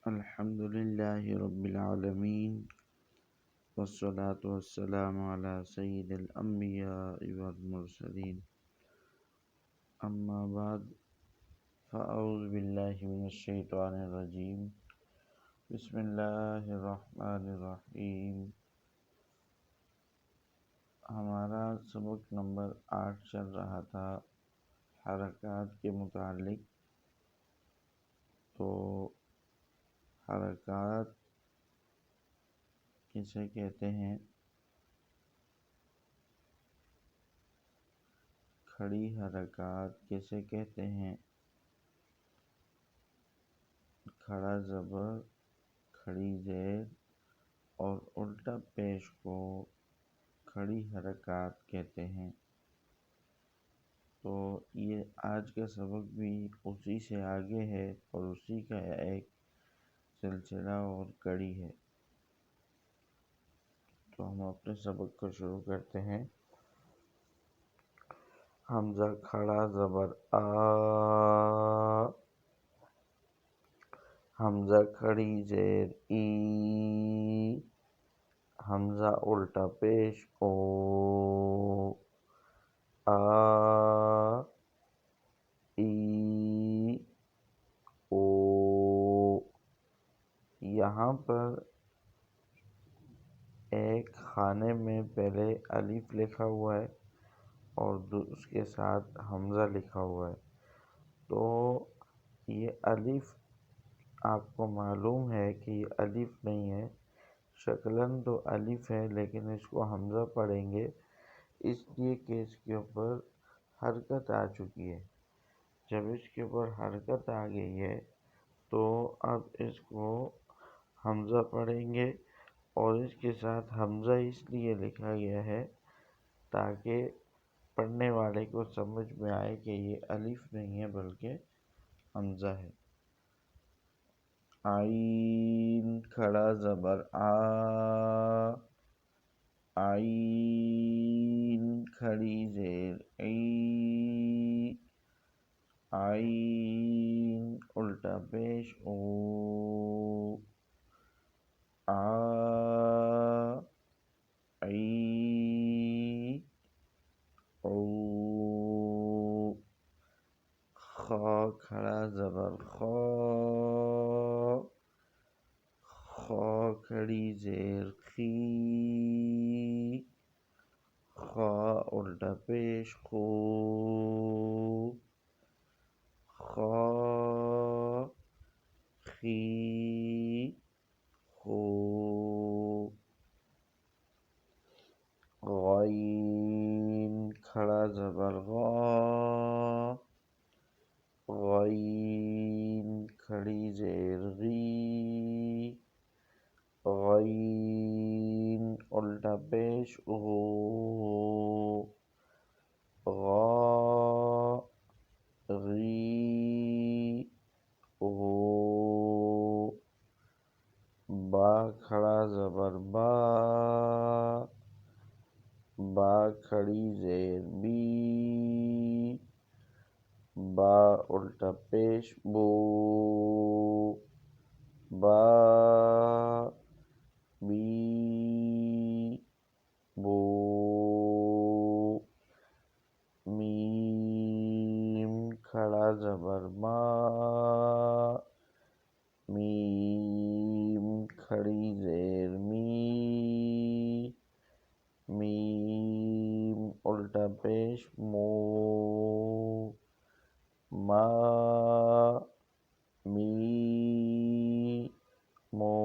الحمد لله رب العالمين والصلاة والسلام على سيد الأنبياء والمرسلين أما بعد فأعوذ بالله من الشيطان الرجيم بسم الله الرحمن الرحیم۔ ہمارا سبق نمبر 8 چل رہا تھا حرکات کے متعلق۔ تو حرکات کسے کہتے ہیں؟ کھڑی حرکات کسے کہتے ہیں؟ کھڑا زبر، کھڑی زیر اور الٹا پیش کو کھڑی حرکات کہتے ہیں۔ تو یہ آج کا سبق بھی اسی سے آگے ہے اور اسی کا ایک سلسلہ اور کڑی ہے۔ تو ہم اپنے سبق کو شروع کرتے ہیں۔ حمزہ کھڑا زبر آ، حمزہ کھڑی زیر ای، حمزہ الٹا پیش او، آ ای او۔ یہاں پر ایک خانے میں پہلے الف لکھا ہوا ہے اور اس کے ساتھ حمزہ لکھا ہوا ہے۔ تو یہ الف آپ کو معلوم ہے کہ یہ الف نہیں ہے، شکلاً تو الف ہے لیکن اس کو حمزہ پڑھیں گے اس لیے کہ اس کے اوپر حرکت آ چکی ہے۔ جب اس کے اوپر حرکت آ گئی ہے تو اب اس کو حمزہ پڑھیں گے، اور اس کے ساتھ حمزہ اس لیے لکھا گیا ہے تاکہ پڑھنے والے کو سمجھ میں آئے کہ یہ الف نہیں ہے بلکہ حمزہ ہے۔ عین کھڑا زبر آ، عین کھڑی زیر ای، عین الٹا پیش او، آ ای او۔ خا کھڑا زبر خا، خا کھڑی زیر خی، خا الٹا پیش خو، خا خی خو۔ غین کھڑا زبر غا، غین کھڑی زیر غی، غین الٹا پیش غو، غا غی غو۔ با کھڑا زبر با، با کھڑی زیر بی، با الٹا پیش بو، با بی بو۔ میم کھڑا زبر ما، میم کھڑی زیر می، میم الٹا پیش مو، ما می مو۔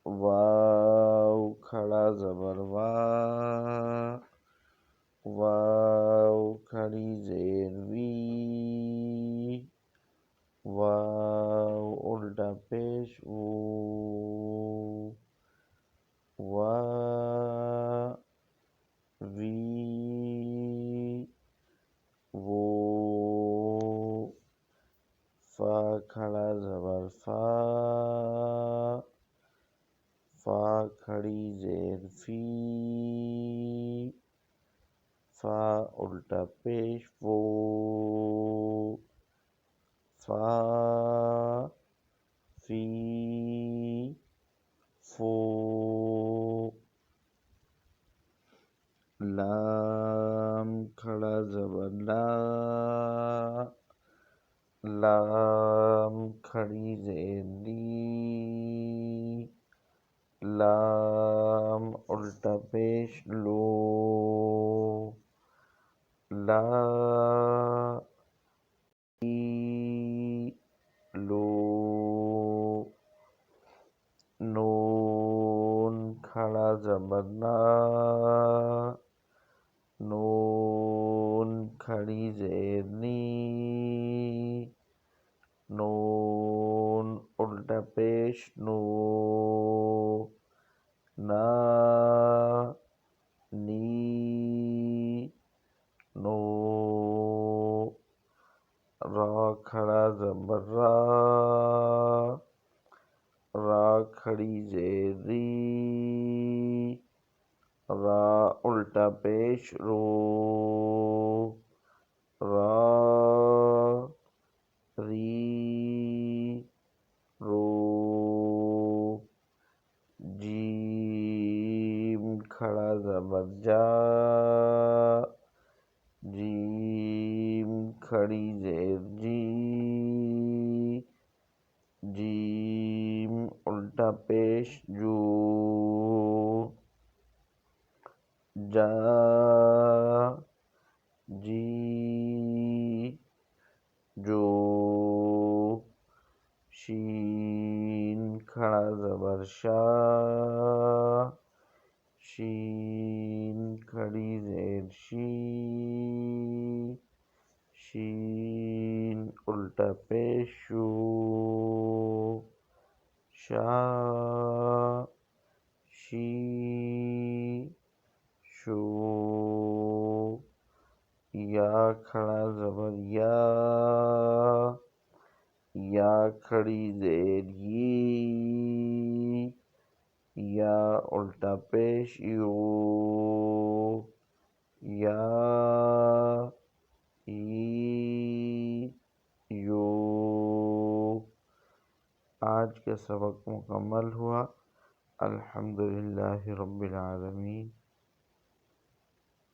واو کھڑا زبر وا، واو کھڑی زیر وی، واو الٹا پیش وو، وا وی وو۔ فا کھڑا زبر فا، فا کھڑی زیر فی، فا الٹا پیش فو، فا لام کھڑی زیر لی، لام الٹا پیش لو، لا لی لو، نون کھڑا زبر نا، نون کھڑی زیر نی، نون الٹا پیش نو، نا نی نو، را کھڑا زبر را، را کھڑی زیر ری، را الٹا پیش رو، را ری رو، جیم کھڑا زبر جا، جیم کھڑی زیر جی، جیم الٹا پیش جو، جا جی جو، شین کھڑا زبر شا، شین کھڑی زیر شی، شین الٹا پیش شو، شا شی شو، یا کھڑا زبر یا، یا کھڑی زیر یی، یا الٹا پیش یو، یا ای یو۔ آج کا سبق مکمل ہوا۔ الحمدللہ رب العالمین۔